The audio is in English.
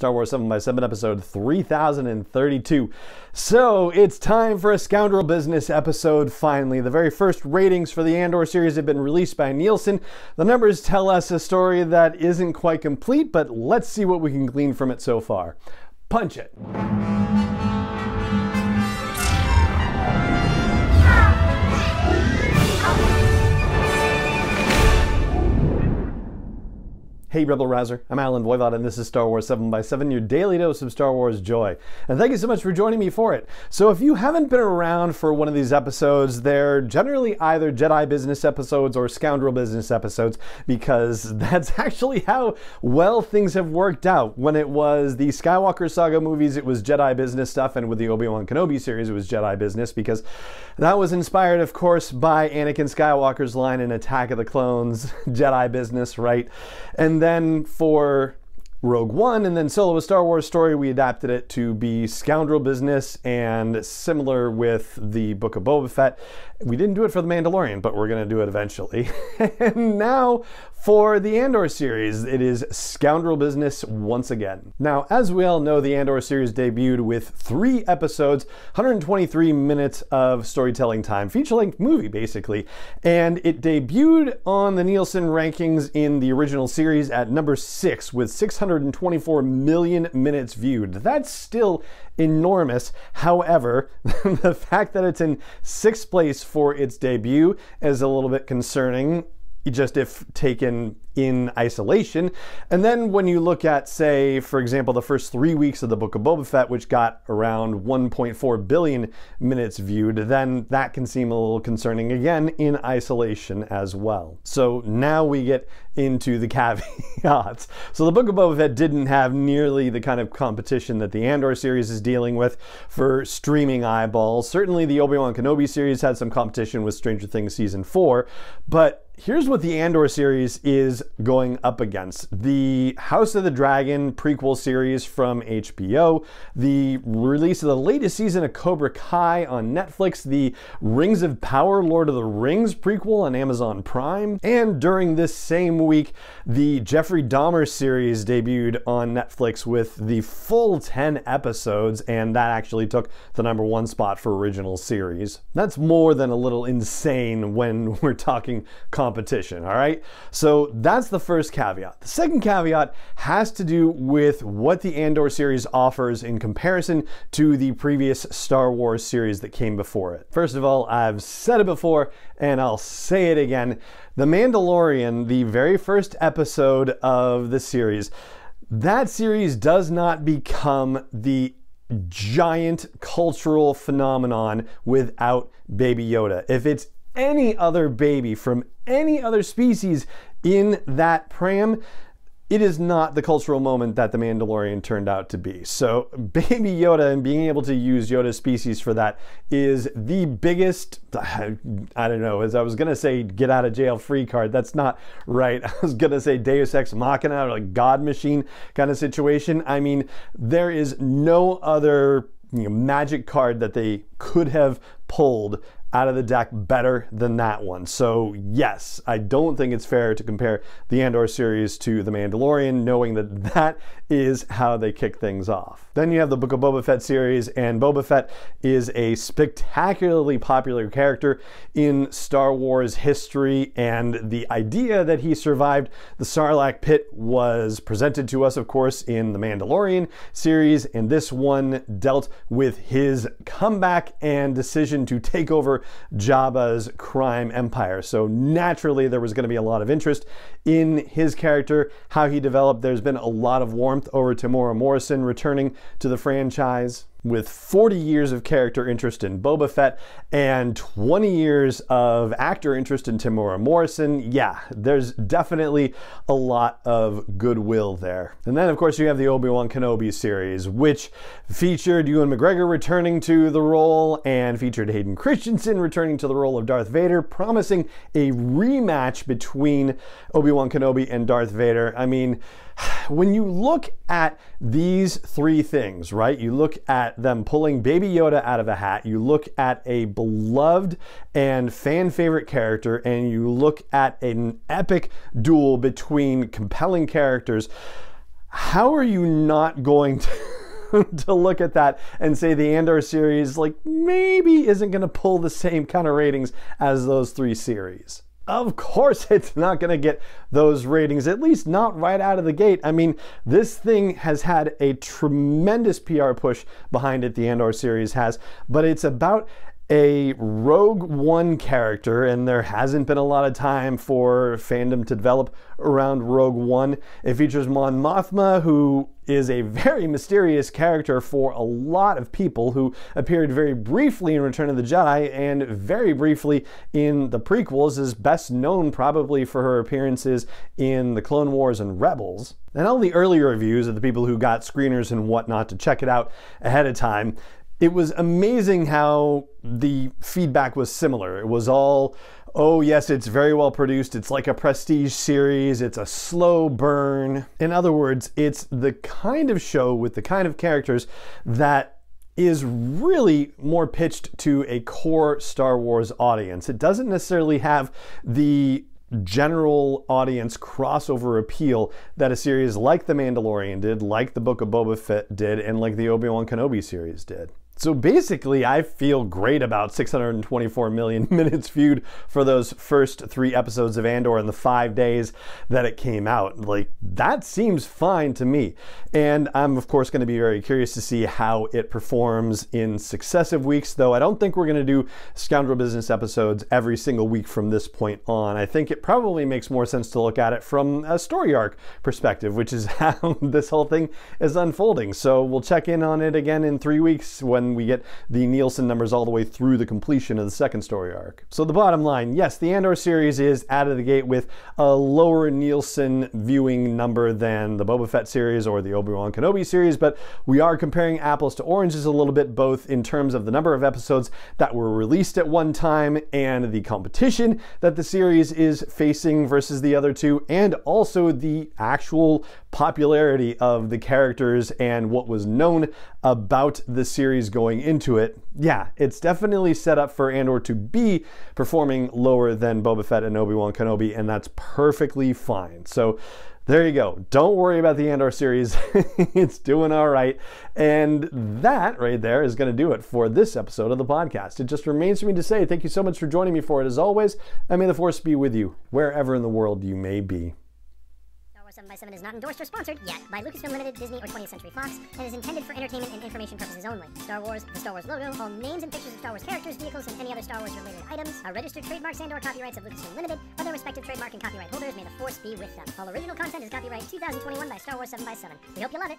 Star Wars 7x7 episode 3032. So it's time for a Scoundrel Business episode finally. The very first ratings for the Andor series have been released by Nielsen. The numbers tell us a story that isn't quite complete, but let's see what we can glean from it so far. Punch it. Hey Rebel Rouser, I'm Alan Voivod and this is Star Wars 7x7, your daily dose of Star Wars joy. And thank you so much for joining me for it. So if you haven't been around for one of these episodes, they're generally either Jedi Business episodes or Scoundrel Business episodes, because that's actually how well things have worked out. When it was the Skywalker Saga movies, it was Jedi Business stuff, and with the Obi-Wan Kenobi series, it was Jedi Business, because that was inspired, of course, by Anakin Skywalker's line in Attack of the Clones, Jedi Business, right? And then for Rogue One and then Solo: A Star Wars Story, we adapted it to be Scoundrel Business, and similar with the Book of Boba Fett. We didn't do it for The Mandalorian, but we're going to do it eventually. And now for the Andor series, it is Scoundrel Business once again. Now, as we all know, the Andor series debuted with 3 episodes, 123 minutes of storytelling time, feature-length movie basically, and it debuted on the Nielsen rankings in the original series at number 6 with 624 million minutes viewed. That's still enormous. However, the fact that it's in 6th place for its debut is a little bit concerning, just if taken in isolation. And then when you look at, say, for example, the first 3 weeks of the Book of Boba Fett, which got around 1.4 billion minutes viewed, then that can seem a little concerning again in isolation as well. So now we get into the caveats. So the Book of Boba Fett didn't have nearly the kind of competition that the Andor series is dealing with for streaming eyeballs. Certainly the Obi-Wan Kenobi series had some competition with Stranger Things Season 4, but here's what the Andor series is going up against. The House of the Dragon prequel series from HBO, the release of the latest season of Cobra Kai on Netflix, the Rings of Power Lord of the Rings prequel on Amazon Prime, and during this same week, the Jeffrey Dahmer series debuted on Netflix with the full 10 episodes, and that actually took the #1 spot for original series. That's more than a little insane when we're talking competition, all right? So that's the first caveat. The second caveat has to do with what the Andor series offers in comparison to the previous Star Wars series that came before it. First of all, I've said it before and I'll say it again. The Mandalorian, the very first episode of the series, that series does not become the giant cultural phenomenon without Baby Yoda. If it's any other baby from any other species in that pram, it is not the cultural moment that The Mandalorian turned out to be. So Baby Yoda and being able to use Yoda's species for that is the biggest, I don't know, as I was gonna say get out of jail free card, that's not right. I was gonna say Deus Ex Machina, or like God Machine kind of situation. I mean, there is no other magic card that they could have pulled out of the deck better than that one. So yes, I don't think it's fair to compare the Andor series to The Mandalorian, knowing that that is how they kick things off. Then you have the Book of Boba Fett series, and Boba Fett is a spectacularly popular character in Star Wars history, and the idea that he survived the Sarlacc pit was presented to us, of course, in The Mandalorian series, and this one dealt with his comeback and decision to take over Jabba's crime empire. So naturally there was going to be a lot of interest in his character, how he developed. There's been a lot of warmth over Temuera Morrison returning to the franchise. With 40 years of character interest in Boba Fett and 20 years of actor interest in Temuera Morrison, yeah, there's definitely a lot of goodwill there. And then, of course, you have the Obi-Wan Kenobi series, which featured Ewan McGregor returning to the role and featured Hayden Christensen returning to the role of Darth Vader, promising a rematch between Obi-Wan Kenobi and Darth Vader. I mean, when you look at these 3 things, right? You look at them pulling Baby Yoda out of a hat, you look at a beloved and fan favorite character, and you look at an epic duel between compelling characters. how are you not going to look at that and say the Andor series like maybe isn't going to pull the same kind of ratings as those 3 series? Of course it's not going to get those ratings, at least not right out of the gate. I mean, this thing has had a tremendous PR push behind it, the Andor series has, but it's about a Rogue One character, and there hasn't been a lot of time for fandom to develop around Rogue One. It features Mon Mothma, who is a very mysterious character for a lot of people, who appeared very briefly in Return of the Jedi and very briefly in the prequels, is best known probably for her appearances in the Clone Wars and Rebels. And all the early reviews of the people who got screeners and whatnot to check it out ahead of time, it was amazing how the feedback was similar. It was all, oh yes, it's very well produced, it's like a prestige series, it's a slow burn. In other words, it's the kind of show with the kind of characters that is really more pitched to a core Star Wars audience. It doesn't necessarily have the general audience crossover appeal that a series like The Mandalorian did, like the Book of Boba Fett did, and like the Obi-Wan Kenobi series did. So basically, I feel great about 624 million minutes viewed for those first 3 episodes of Andor in the 5 days that it came out. Like, that seems fine to me. And I'm, of course, going to be very curious to see how it performs in successive weeks, though I don't think we're going to do Scoundrel Business episodes every single week from this point on. I think it probably makes more sense to look at it from a story arc perspective, which is how this whole thing is unfolding. So we'll check in on it again in 3 weeks when we get the Nielsen numbers all the way through the completion of the second story arc. So the bottom line, yes, the Andor series is out of the gate with a lower Nielsen viewing number than the Boba Fett series or the Obi-Wan Kenobi series, but we are comparing apples to oranges a little bit, both in terms of the number of episodes that were released at one time and the competition that the series is facing versus the other 2, and also the actual popularity of the characters and what was known about the series going into it. Yeah, it's definitely set up for Andor to be performing lower than Boba Fett and Obi-Wan Kenobi, and that's perfectly fine. So there you go. Don't worry about the Andor series. It's doing all right. And that right there is going to do it for this episode of the podcast. It just remains for me to say thank you so much for joining me for it as always, and may the Force be with you wherever in the world you may be. 7x7 is not endorsed or sponsored yet by Lucasfilm Limited, Disney, or 20th Century Fox, and is intended for entertainment and information purposes only. Star Wars, the Star Wars logo, all names and pictures of Star Wars characters, vehicles, and any other Star Wars related items are registered trademarks and/or copyrights of Lucasfilm Limited, or their respective trademark and copyright holders. May the Force be with them. All original content is copyright 2021 by Star Wars 7x7. We hope you love it.